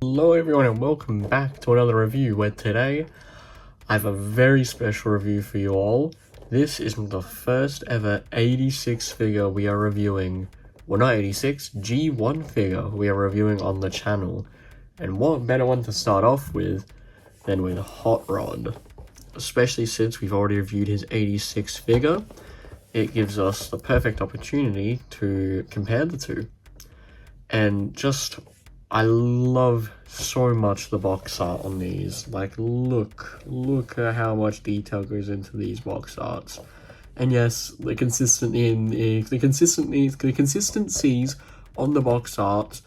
Hello everyone and welcome back to another review where today I have a very special review for you all. This is the first ever 86 figure we are reviewing. Well, not 86, G1 figure we are reviewing on the channel. And what better one to start off with than with Hotrod. Especially since we've already reviewed his 86 figure, it gives us the perfect opportunity to compare the two. And I love so much the box art on these. Like, look at how much detail goes into these box arts. And yes, the consistencies on the box art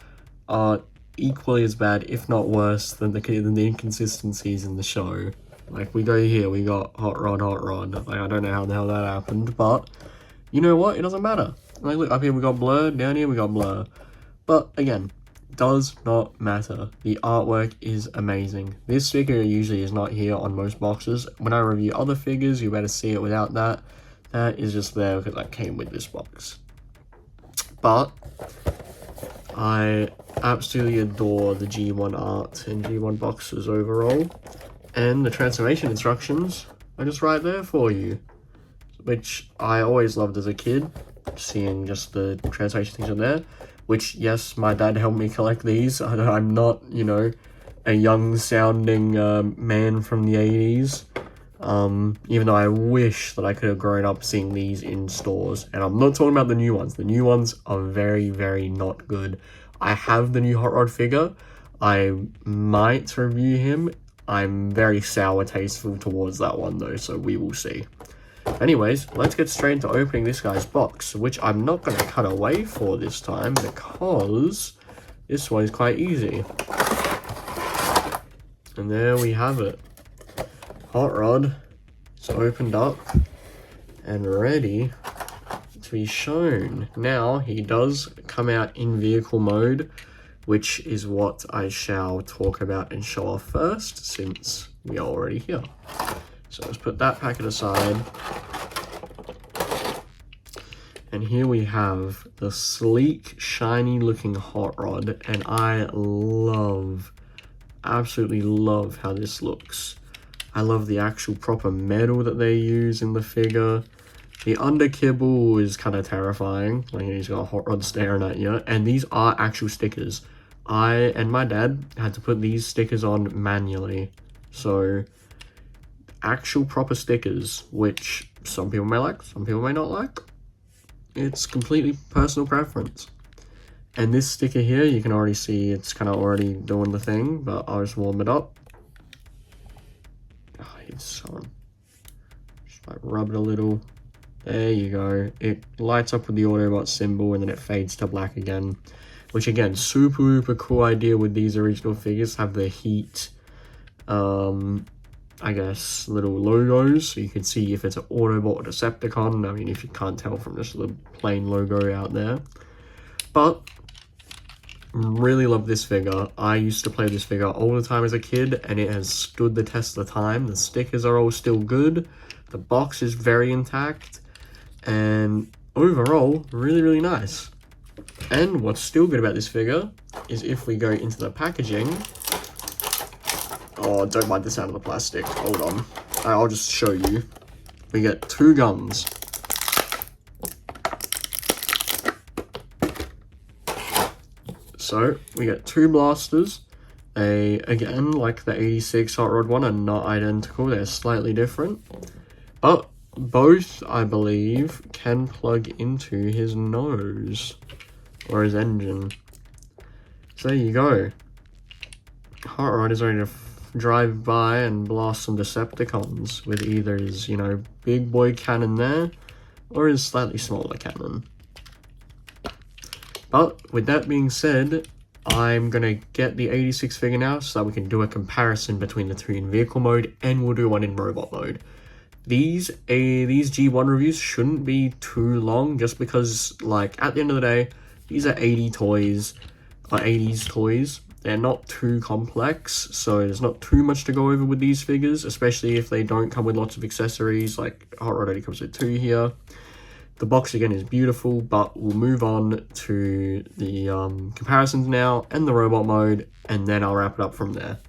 are equally as bad, if not worse, than the inconsistencies in the show. Like, we go here, we got Hotrod. Like, I don't know how the hell that happened, but you know what? It doesn't matter. Like, look, up here we got blur, down here we got blur. But again, does not matter. The artwork is amazing. This figure usually is not here on most boxes. When I review other figures, you better see it without that. That is just there because that came with this box. But I absolutely adore the G1 art and G1 boxes overall. And the transformation instructions are just right there for you, which I always loved as a kid, seeing just the transformation things on there. Which, yes, my dad helped me collect these. I'm not, you know, a young-sounding man from the 80s. Even though I wish that I could have grown up seeing these in stores. And I'm not talking about the new ones. The new ones are very, very not good. I have the new Hotrod figure. I might review him. I'm very sour tasteful towards that one, though, so we will see. Anyways, let's get straight into opening this guy's box, which I'm not going to cut away for this time because this one is quite easy. And there we have it. Hotrod is opened up and ready to be shown. Now, he does come out in vehicle mode, which is what I shall talk about and show off first, since we are already here. So let's put that packet aside. And here we have the sleek, shiny looking Hotrod, and I absolutely love how this looks. I love the actual proper metal that they use in the figure. The under kibble is kind of terrifying, like he's got a Hotrod staring at you, and these are actual stickers. I and my dad had to put these stickers on manually, so actual proper stickers, which some people may like, some people may not like. It's completely personal preference. And this sticker here, you can already see it's kind of already doing the thing, but I'll just warm it up. Oh, it's so... Just like rub it a little. There you go. It lights up with the Autobot symbol and then it fades to black again. Which again, super cool idea with these original figures, have the heat, I guess, little logos, so you can see if it's an Autobot or Decepticon. I mean, if you can't tell from just the plain logo out there. But, really love this figure. I used to play this figure all the time as a kid, and it has stood the test of time. The stickers are all still good. The box is very intact. And overall, really nice. And what's still good about this figure is if we go into the packaging... Oh, don't mind the sound of the plastic. Hold on. I'll just show you. We get two guns. So, we get two blasters. They, again, like the 86 Hotrod one, are not identical. They're slightly different. But both, I believe, can plug into his nose. Or his engine. So there you go. Hotrod is ready to drive by and blast some Decepticons with either his, you know, big boy cannon there or his slightly smaller cannon. But with that being said, I'm gonna get the 86 figure now so that we can do a comparison between the two in vehicle mode, and we'll do one in robot mode. These G1 reviews shouldn't be too long, just because, like, at the end of the day, these are 80s toys. They're not too complex, so there's not too much to go over with these figures, especially if they don't come with lots of accessories, like Hotrod already comes with 2 here. The box again is beautiful, but we'll move on to the comparisons now and the robot mode, and then I'll wrap it up from there.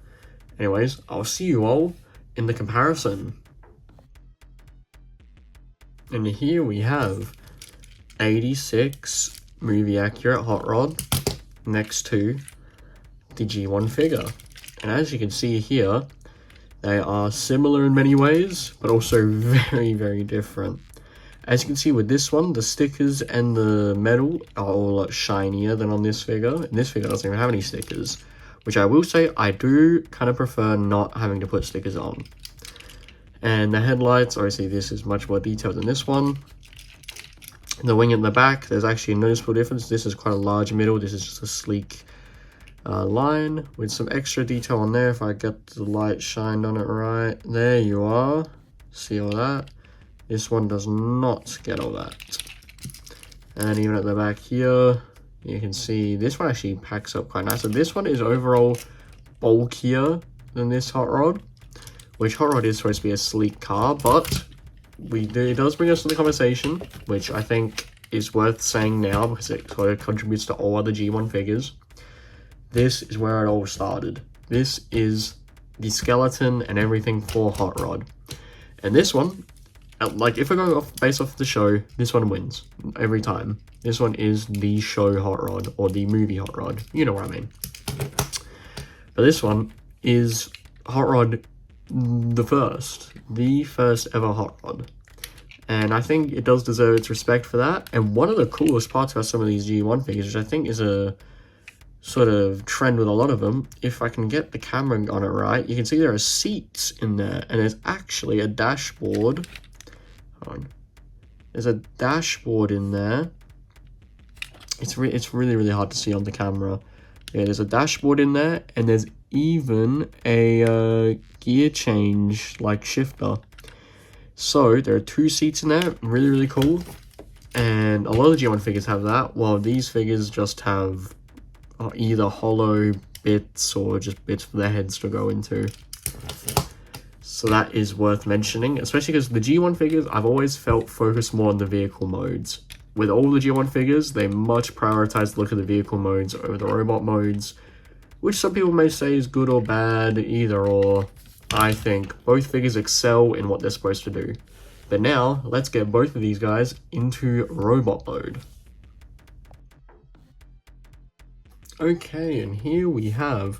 Anyways, I'll see you all in the comparison. And here we have 86 movie accurate Hot Rod next to the G1 figure. And as you can see here, they are similar in many ways, but also very, very different. As you can see with this one, the stickers and the metal are all shinier than on this figure. And this figure doesn't even have any stickers, which I will say I do kind of prefer not having to put stickers on. And the headlights, obviously this is much more detailed than this one. The wing in the back, there's actually a noticeable difference. This is quite a large middle, this is just a sleek line with some extra detail on there. If I get the light shined on it right, there you are. See all that? This one does not get all that. And even at the back here, you can see this one actually packs up quite nice. So this one is overall bulkier than this Hot Rod, which Hot Rod is supposed to be a sleek car, but it does bring us to the conversation, which I think is worth saying now because it sort of contributes to all other G1 figures. This is where it all started. This is the skeleton and everything for Hot Rod. And this one, like if we're going based off the show, this one wins every time. This one is the show Hot Rod, or the movie Hot Rod. You know what I mean. But this one is Hot Rod the first ever Hot Rod. And I think it does deserve its respect for that. And one of the coolest parts about some of these G1 figures, which I think is a sort of trend with a lot of them, if I can get the camera on it right, you can see there are seats in there, and there's actually a dashboard. Hold on. There's a dashboard in there. It's really, really hard to see on the camera. Yeah, there's a dashboard in there, and there's even a gear change, like shifter. So there are 2 seats in there, really, really cool. And a lot of the G1 figures have that, while these figures just have either hollow bits or just bits for their heads to go into. So that is worth mentioning, especially because the G1 figures I've always felt focus more on the vehicle modes. With all the G1 figures, they much prioritize the look of the vehicle modes over the robot modes, which some people may say is good or bad, either or. I think both figures excel in what they're supposed to do. But now, let's get both of these guys into robot mode. Okay, and here we have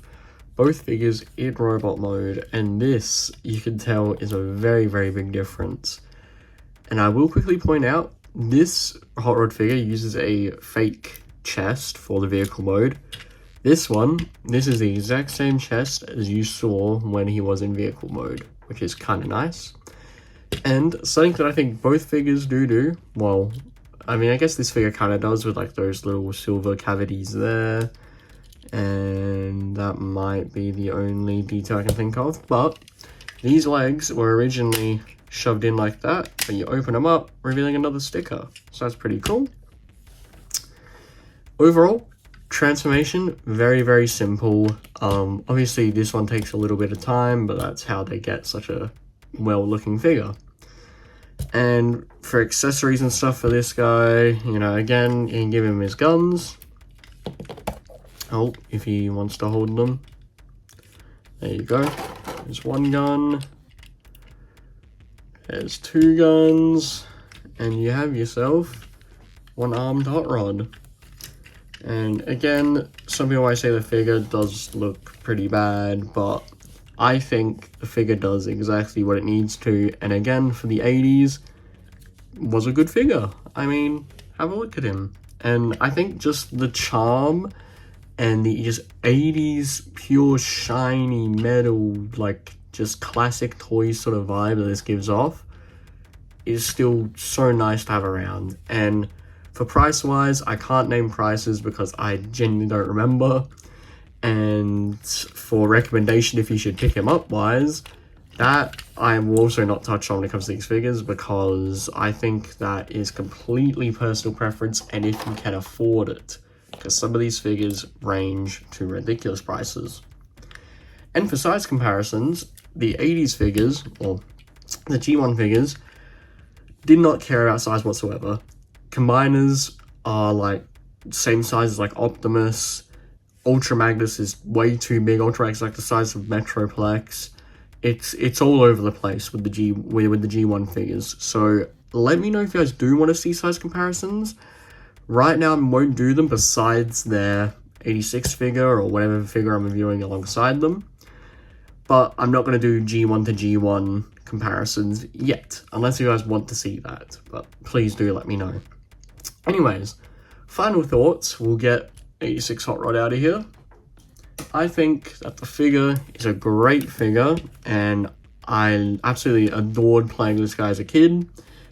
both figures in robot mode, and this, you can tell, is a very, very big difference. And I will quickly point out, this Hot Rod figure uses a fake chest for the vehicle mode. This one, this is the exact same chest as you saw when he was in vehicle mode, which is kind of nice. And something that I think both figures do, well, I mean, I guess this figure kind of does with like those little silver cavities there. And that might be the only detail I can think of, but these legs were originally shoved in like that, but you open them up, revealing another sticker. So that's pretty cool. Overall, transformation, very, very simple. Obviously this one takes a little bit of time, but that's how they get such a well-looking figure. And for accessories and stuff for this guy, you know, again, you can give him his guns. Oh, if he wants to hold them. There you go. There's one gun. There's 2 guns. And you have yourself one armed Hot Rod. And again, some people might say the figure does look pretty bad, but I think the figure does exactly what it needs to. And again, for the 80s, was a good figure. I mean, have a look at him. And I think just the charm and the just 80s pure shiny metal, like just classic toy sort of vibe that this gives off is still so nice to have around. And for price wise, I can't name prices because I genuinely don't remember. And for recommendation if you should pick him up wise, that I will also not touch on when it comes to these figures, because I think that is completely personal preference and if you can afford it, because some of these figures range to ridiculous prices. And for size comparisons, the 80s figures, or the G1 figures, did not care about size whatsoever. Combiners are like same size as like Optimus. Ultra Magnus is way too big. Ultra Magnus is like the size of Metroplex. It's all over the place with the G1 figures. So let me know if you guys do want to see size comparisons. Right now I won't do them besides their 86 figure or whatever figure I'm reviewing alongside them. But I'm not going to do G1 to G1 comparisons yet, unless you guys want to see that. But please do let me know. Anyways, final thoughts. We'll get 86 Hot Rod out of here. I think that the figure is a great figure, and I absolutely adored playing this guy as a kid.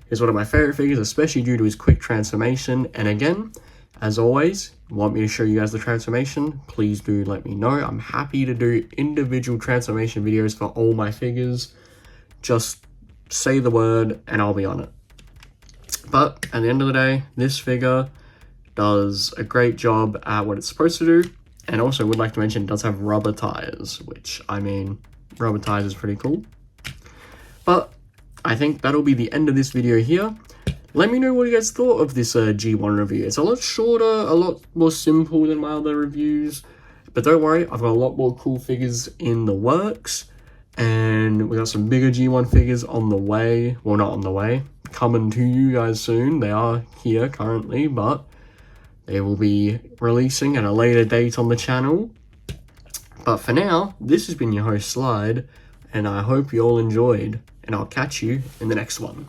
He's one of my favorite figures, especially due to his quick transformation. And again, as always, want me to show you guys the transformation, please do let me know. I'm happy to do individual transformation videos for all my figures. Just say the word and I'll be on it. But at the end of the day, this figure does a great job at what it's supposed to do. And also would like to mention it does have rubber tires, which, I mean, rubber tires is pretty cool. But I think that'll be the end of this video here. Let me know what you guys thought of this G1 review. It's a lot shorter, a lot more simple than my other reviews. But don't worry, I've got a lot more cool figures in the works. And we got some bigger G1 figures on the way. Well, not on the way. Coming to you guys soon. They are here currently, but they will be releasing at a later date on the channel. But for now, this has been your host, Slide. And I hope you all enjoyed. And I'll catch you in the next one.